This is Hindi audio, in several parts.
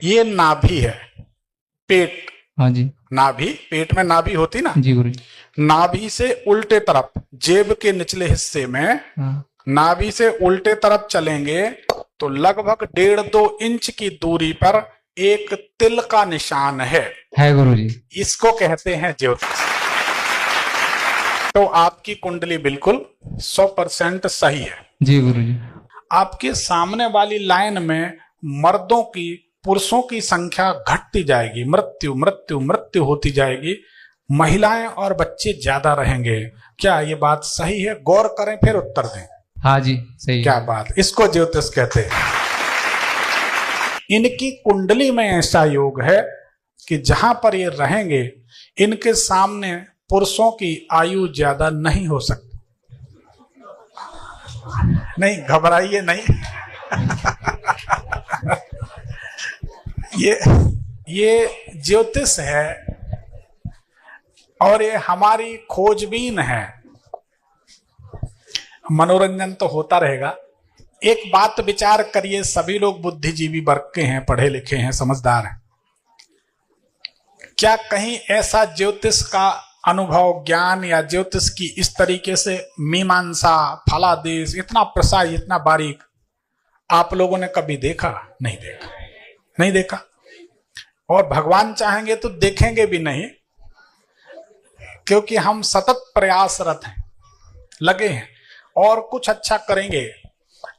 ये नाभि है, पेट। हाँ जी। नाभि, पेट में नाभि होती ना जी गुरु जी। नाभि से उल्टे तरफ, जेब के निचले हिस्से में हाँ। नाभि से उल्टे तरफ चलेंगे तो लगभग 1.5-2 इंच की दूरी पर एक तिल का निशान है गुरु जी। इसको कहते हैं ज्योतिष। तो आपकी कुंडली बिल्कुल 100% सही है। जी गुरु जी। आपके सामने वाली लाइन में मर्दों की, पुरुषों की संख्या घटती जाएगी, मृत्यु मृत्यु मृत्यु होती जाएगी, महिलाएं और बच्चे ज्यादा रहेंगे। क्या ये बात सही है? गौर करें फिर उत्तर दें। हाँ जी सही। क्या बात, इसको ज्योतिष कहते हैं। इनकी कुंडली में ऐसा योग है कि जहां पर ये रहेंगे इनके सामने पुरुषों की आयु ज्यादा नहीं हो सकती। नहीं घबराइए नहीं ये ज्योतिष है और ये हमारी खोजबीन है। मनोरंजन तो होता रहेगा। एक बात विचार करिए, सभी लोग बुद्धिजीवी वर्ग के हैं, पढ़े लिखे हैं, समझदार हैं। क्या कहीं ऐसा ज्योतिष का अनुभव, ज्ञान या ज्योतिष की इस तरीके से मीमांसा, फलादेश, इतना प्रसार, इतना बारीक आप लोगों ने कभी देखा? नहीं देखा, नहीं देखा। और भगवान चाहेंगे तो देखेंगे भी नहीं, क्योंकि हम सतत प्रयासरत हैं, लगे हैं और कुछ अच्छा करेंगे।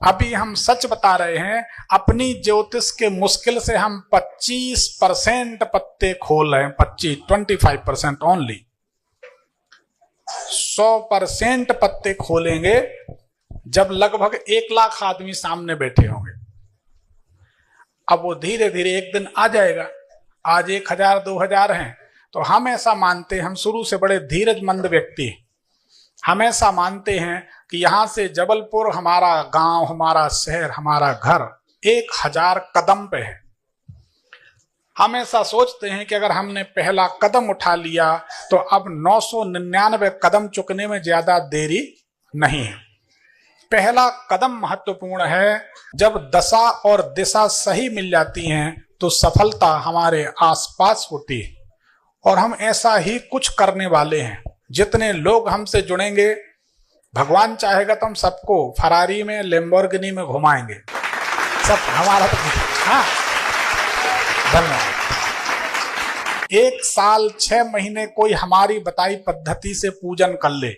अभी हम सच बता रहे हैं, अपनी ज्योतिष के मुश्किल से हम 25% पत्ते खोल रहे हैं। 25% ओनली। 100% पत्ते खोलेंगे जब लगभग 1 लाख आदमी सामने बैठे होंगे। अब वो धीरे धीरे एक दिन आ जाएगा। आज 1000-2000 हैं तो हम ऐसा मानते हैं, हम शुरू से बड़े धीरजमंद व्यक्ति हैं, हम ऐसा मानते हैं कि यहां से जबलपुर हमारा गांव, हमारा शहर, हमारा घर 1000 कदम पे है। हम ऐसा सोचते हैं कि अगर हमने पहला कदम उठा लिया तो अब 999 कदम चुकने में ज्यादा देरी नहीं है। पहला कदम महत्वपूर्ण है। जब दशा और दिशा सही मिल जाती हैं तो सफलता हमारे आसपास होती है। और हम ऐसा ही कुछ करने वाले हैं। जितने लोग हमसे जुड़ेंगे, भगवान चाहेगा तो हम सबको फरारी में, लैम्बोर्गिनी में घुमाएंगे। सब हमारा। हाँ, धन्यवाद। 1 साल 6 महीने कोई हमारी बताई पद्धति से पूजन कर ले,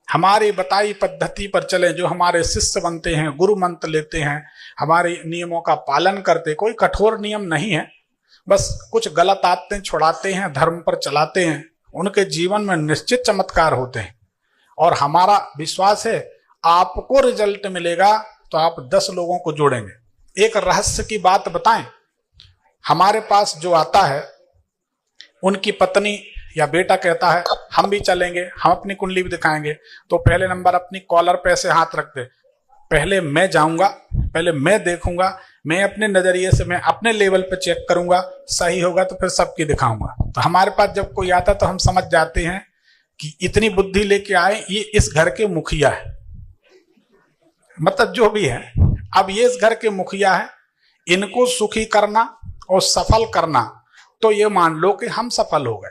हमारी बताई पद्धति पर चले, जो हमारे शिष्य बनते हैं, गुरु मंत्र लेते हैं, हमारे नियमों का पालन करते। कोई कठोर नियम नहीं है, बस कुछ गलत आदतें छुड़ाते हैं, धर्म पर चलाते हैं, उनके जीवन में निश्चित चमत्कार होते हैं। और हमारा विश्वास है आपको रिजल्ट मिलेगा तो आप 10 लोगों को जोड़ेंगे। एक रहस्य की बात बताएं, हमारे पास जो आता है उनकी पत्नी या बेटा कहता है हम भी चलेंगे, हम अपनी कुंडली भी दिखाएंगे, तो पहले नंबर अपनी कॉलर पे ऐसे हाथ रख दे, पहले मैं जाऊंगा, पहले मैं देखूंगा, मैं अपने नजरिए से, मैं अपने लेवल पे चेक करूंगा, सही होगा तो फिर सबकी दिखाऊंगा। तो हमारे पास जब कोई आता तो हम समझ जाते हैं कि इतनी बुद्धि लेके आए, ये इस घर के मुखिया है, मतलब जो भी है, अब ये इस घर के मुखिया है, इनको सुखी करना और सफल करना, तो ये मान लो कि हम सफल हो गए।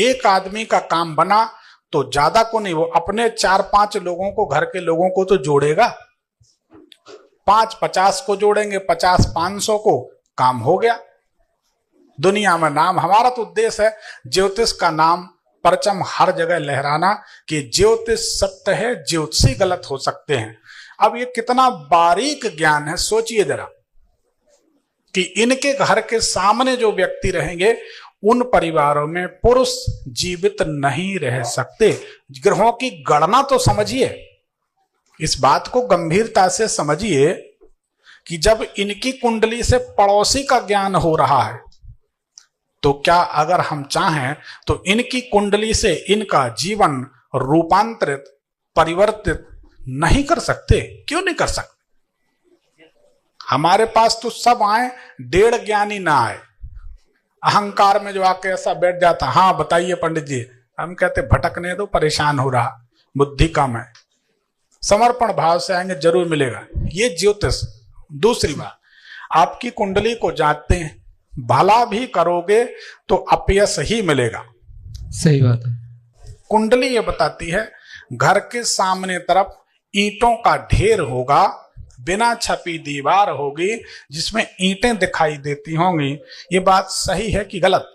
एक आदमी का काम बना तो ज्यादा को नहीं, वो अपने 4-5 लोगों को, घर के लोगों को तो जोड़ेगा, 5-50 को जोड़ेंगे, 50-500 को, काम हो गया। दुनिया में नाम, हमारा तो उद्देश्य है ज्योतिष का नाम, परचम हर जगह लहराना कि ज्योतिष सत्य है, ज्योतिषी गलत हो सकते हैं। अब ये कितना बारीक ज्ञान है, सोचिए जरा कि इनके घर के सामने जो व्यक्ति रहेंगे उन परिवारों में पुरुष जीवित नहीं रह सकते। ग्रहों की गणना तो समझिए, इस बात को गंभीरता से समझिए कि जब इनकी कुंडली से पड़ोसी का ज्ञान हो रहा है तो क्या अगर हम चाहें तो इनकी कुंडली से इनका जीवन रूपांतरित, परिवर्तित नहीं कर सकते? क्यों नहीं कर सकते? हमारे पास तो सब आए, 1.5 ज्ञानी ना आए। अहंकार में जो आके ऐसा बैठ जाता, हाँ बताइए पंडित जी, हम कहते भटकने दो, परेशान हो रहा, बुद्धि कम है। समर्पण भाव से आएंगे, जरूर मिलेगा। ये ज्योतिष। दूसरी बात, आपकी कुंडली को जांचते हैं, भला भी करोगे तो अपयश ही मिलेगा। सही बात है। कुंडली ये बताती है घर के सामने तरफ ईंटों का ढेर होगा, बिना छपी दीवार होगी जिसमें ईंटें दिखाई देती होंगी। ये बात सही है कि गलत?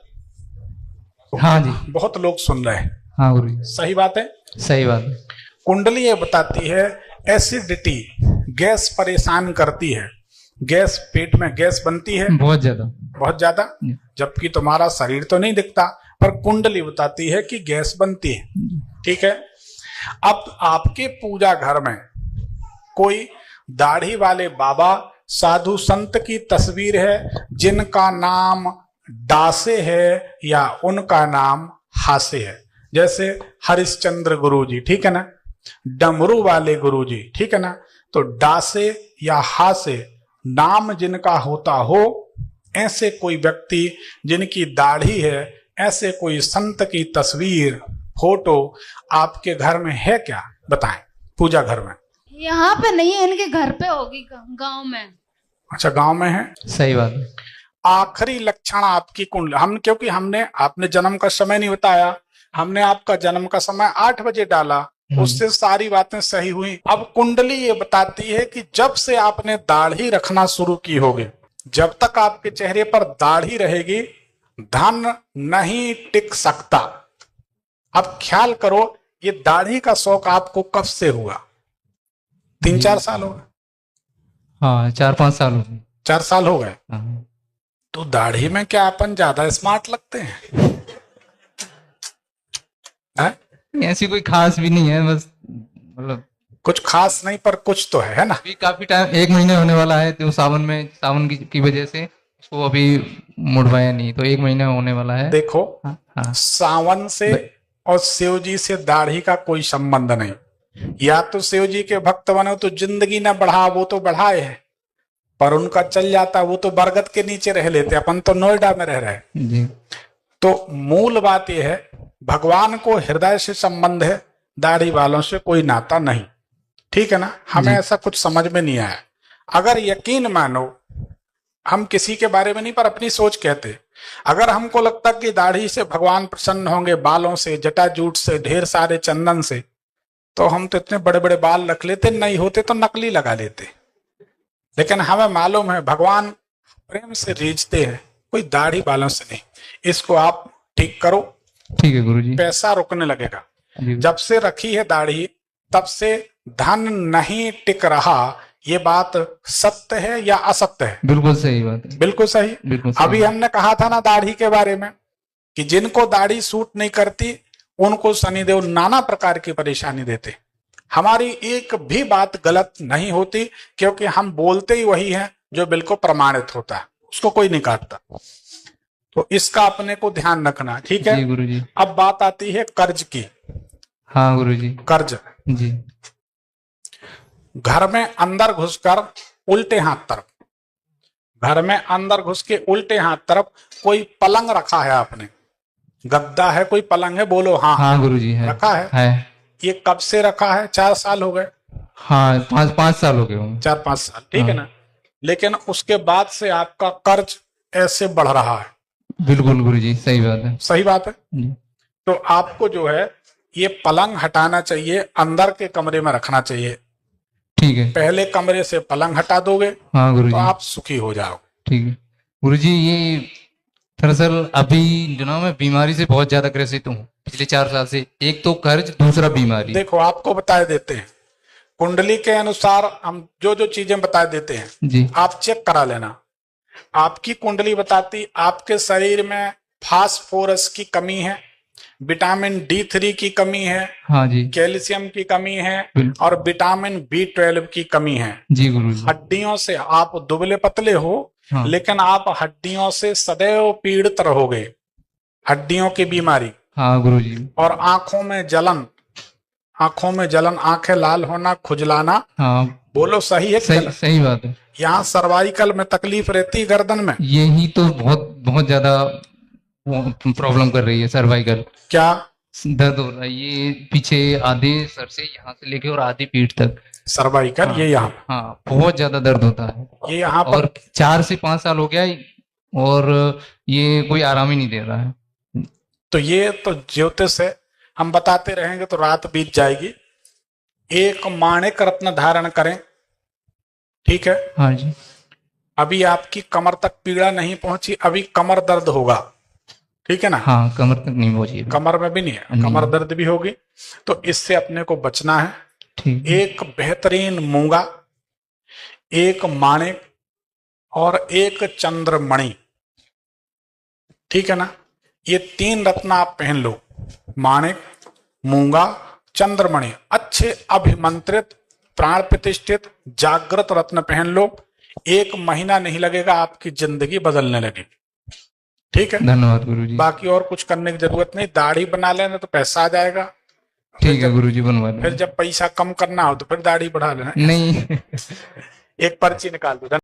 हाँ जी। बहुत लोग सुन रहे हैं। हाँ गुरु जी। सही बात है। सही बात है। कुंडली ये बताती है एसिडिटी, गैस परेशान करती है। गैस, पेट में गैस बनती है बहुत ज्यादा। बहुत ज्यादा, जबकि तुम्हारा शरीर तो नहीं दिखता, पर कुंडली बताती है कि गैस बनती है। ठीक है। अब आपके पूजा घर में कोई दाढ़ी वाले बाबा, साधु संत की तस्वीर है जिनका नाम दासे है या उनका नाम हासे है, जैसे हरिश्चंद्र गुरु जी, ठीक है ना, डमरू वाले गुरु जी, ठीक है ना, तो दासे या हासे नाम जिनका होता हो, ऐसे कोई व्यक्ति जिनकी दाढ़ी है, ऐसे कोई संत की तस्वीर, फोटो आपके घर में है क्या? बताएं। पूजा घर में? यहाँ पे नहीं है, इनके घर पे होगी, गांव में। अच्छा, गांव में है। सही बात है। आखिरी लक्षण आपकी कुंडली, हम क्योंकि हमने आपने जन्म का समय नहीं बताया, हमने आपका जन्म का समय 8 बजे डाला, उससे सारी बातें सही हुई। अब कुंडली ये बताती है कि जब से आपने दाढ़ी रखना शुरू की होगी, जब तक आपके चेहरे पर दाढ़ी रहेगी, धन नहीं टिक सकता। अब ख्याल करो, ये दाढ़ी का शौक आपको कब से हुआ? 3-4 साल हो गए? हाँ, 4-5 साल हो गए। 4 साल हो गए। हाँ। तो दाढ़ी में क्या अपन ज्यादा स्मार्ट लगते हैं? ऐसी कोई खास भी नहीं है, बस मतलब कुछ खास नहीं, पर कुछ तो है ना। अभी काफी टाइम, 1 महीने होने वाला है, तो सावन की वजह से उसको अभी मुड़वाया नहीं, तो 1 महीना होने वाला है। देखो, हाँ, हाँ। सावन से और शिव जी से दाढ़ी का कोई संबंध नहीं। या तो शिव जी के भक्त बनो तो जिंदगी ना बढ़ा, वो तो बढ़ाए है, पर उनका चल जाता, वो तो बरगद के नीचे रह लेते, अपन तो नोएडा में रह रहे हैं जी। तो मूल बात यह है, भगवान को हृदय से संबंध है, दाढ़ी वालों से कोई नाता नहीं। ठीक है ना। हमें ऐसा कुछ समझ में नहीं आया। अगर यकीन मानो, हम किसी के बारे में नहीं पर अपनी सोच कहते, अगर हमको लगता कि दाढ़ी से भगवान प्रसन्न होंगे, बालों से, जटाजूट से, ढेर सारे चंदन से, तो हम तो इतने बड़े बड़े बाल रख लेते, नहीं होते तो नकली लगा लेते। लेकिन हमें मालूम है भगवान प्रेम से रीझते हैं, कोई दाढ़ी बालों से नहीं। इसको आप ठीक करो, ठीक है गुरुजी। पैसा रुकने लगेगा। जी। जब से रखी है दाढ़ी, तब से धन नहीं टिक रहा। ये बात सत्य है या असत्य है? बिल्कुल सही बात है। बिल्कुल सही। बिल्कुल सही। अभी हमने कहा था ना दाढ़ी के बारे में, कि जिनको दाढ़ी सूट नहीं करती उनको शनिदेव नाना प्रकार की परेशानी देते। हमारी एक भी बात गलत नहीं होती, क्योंकि हम बोलते ही वही हैं जो बिल्कुल प्रमाणित होता है, उसको कोई नहीं काटता। तो इसका अपने को ध्यान रखना, ठीक है। जी गुरुजी। अब बात आती है कर्ज की। हाँ गुरुजी। कर्ज। जी। घर में अंदर घुसकर उल्टे हाथ तरफ, घर में अंदर घुस के उल्टे हाथ तरफ कोई पलंग रखा है आपने, गद्दा है, कोई पलंग है? बोलो हाँ। हाँ गुरुजी है। रखा है। ये कब से रखा है? 4 साल हो गए? हाँ, 5 साल हो गए होंगे। 4-5 साल, ठीक है ना। लेकिन उसके बाद से आपका कर्ज ऐसे बढ़ रहा है। बिल्कुल गुरुजी, सही बात है। सही बात है। जी। तो आपको जो है ये पलंग हटाना चाहिए, अंदर के कमरे में रखना चाहिए। ठीक है। पहले कमरे से पलंग हटा दोगे, हाँ गुरुजी, तो आप सुखी हो जाओगे। ठीक है गुरुजी। ये दरअसल अभी जो ना, मैं बीमारी से बहुत ज्यादा ग्रसित हूँ पिछले 4 साल से। एक तो कर्ज, दूसरा बीमारी। देखो, आपको बता देते हैं कुंडली के अनुसार, हम जो जो चीजें बता देते हैं जी, आप चेक करा लेना। आपकी कुंडली बताती आपके शरीर में फास्फोरस की कमी है, विटामिन D3 की कमी है, हाँ जी, कैल्शियम की कमी है, बिल्कुल। और विटामिन B12 की कमी है। जी गुरुजी। हड्डियों से आप दुबले पतले हो, हाँ। लेकिन आप हड्डियों से सदैव पीड़ित रहोगे, हड्डियों की बीमारी। हाँ गुरुजी। और आंखों में जलन, आंखों में जलन, आंखें लाल होना, खुजलाना। हाँ, बोलो सही है? सही सही बात है। यहाँ सर्वाइकल में तकलीफ रहती, गर्दन में। यही तो बहुत ज्यादा प्रॉब्लम कर रही है। सर्वाइकल क्या दर्द हो रहा है, ये पीछे आधे सर से, यहाँ से लेके और आधी पीठ तक। सर्वाइकल? हाँ, ये यहाँ, हाँ बहुत ज्यादा दर्द होता है। ये यहाँ पर। और 4 से 5 साल हो गया, और ये कोई आराम ही नहीं दे रहा है। तो ये तो ज्योतिष है, हम बताते रहेंगे तो रात बीत जाएगी। एक माणिक रत्न धारण करें, ठीक है। हाँ जी। अभी आपकी कमर तक पीड़ा नहीं पहुंची, अभी कमर दर्द होगा, ठीक है ना। हाँ, कमर तक नहीं पहुंची अभी। कमर में भी नहीं है, नहीं। कमर दर्द भी होगी, तो इससे अपने को बचना है। ठीक है। एक बेहतरीन मूंगा, एक माणिक और एक चंद्रमणि, ठीक है ना। ये 3 रत्न आप पहन लो, माणिक, मूंगा, चंद्रमणि, अच्छे अभिमंत्रित प्राण प्रतिष्ठित जागृत रत्न पहन लो। 1 महीना नहीं लगेगा, आपकी जिंदगी बदलने लगेगी, ठीक है। धन्यवाद गुरुजी। बाकी और कुछ करने की जरूरत नहीं। दाढ़ी बना लेना तो पैसा आ जाएगा, ठीक है गुरुजी, बनवा फिर दूंगा। जब पैसा कम करना हो तो फिर दाढ़ी बढ़ा लेना। नहीं। एक पर्ची निकाल दो।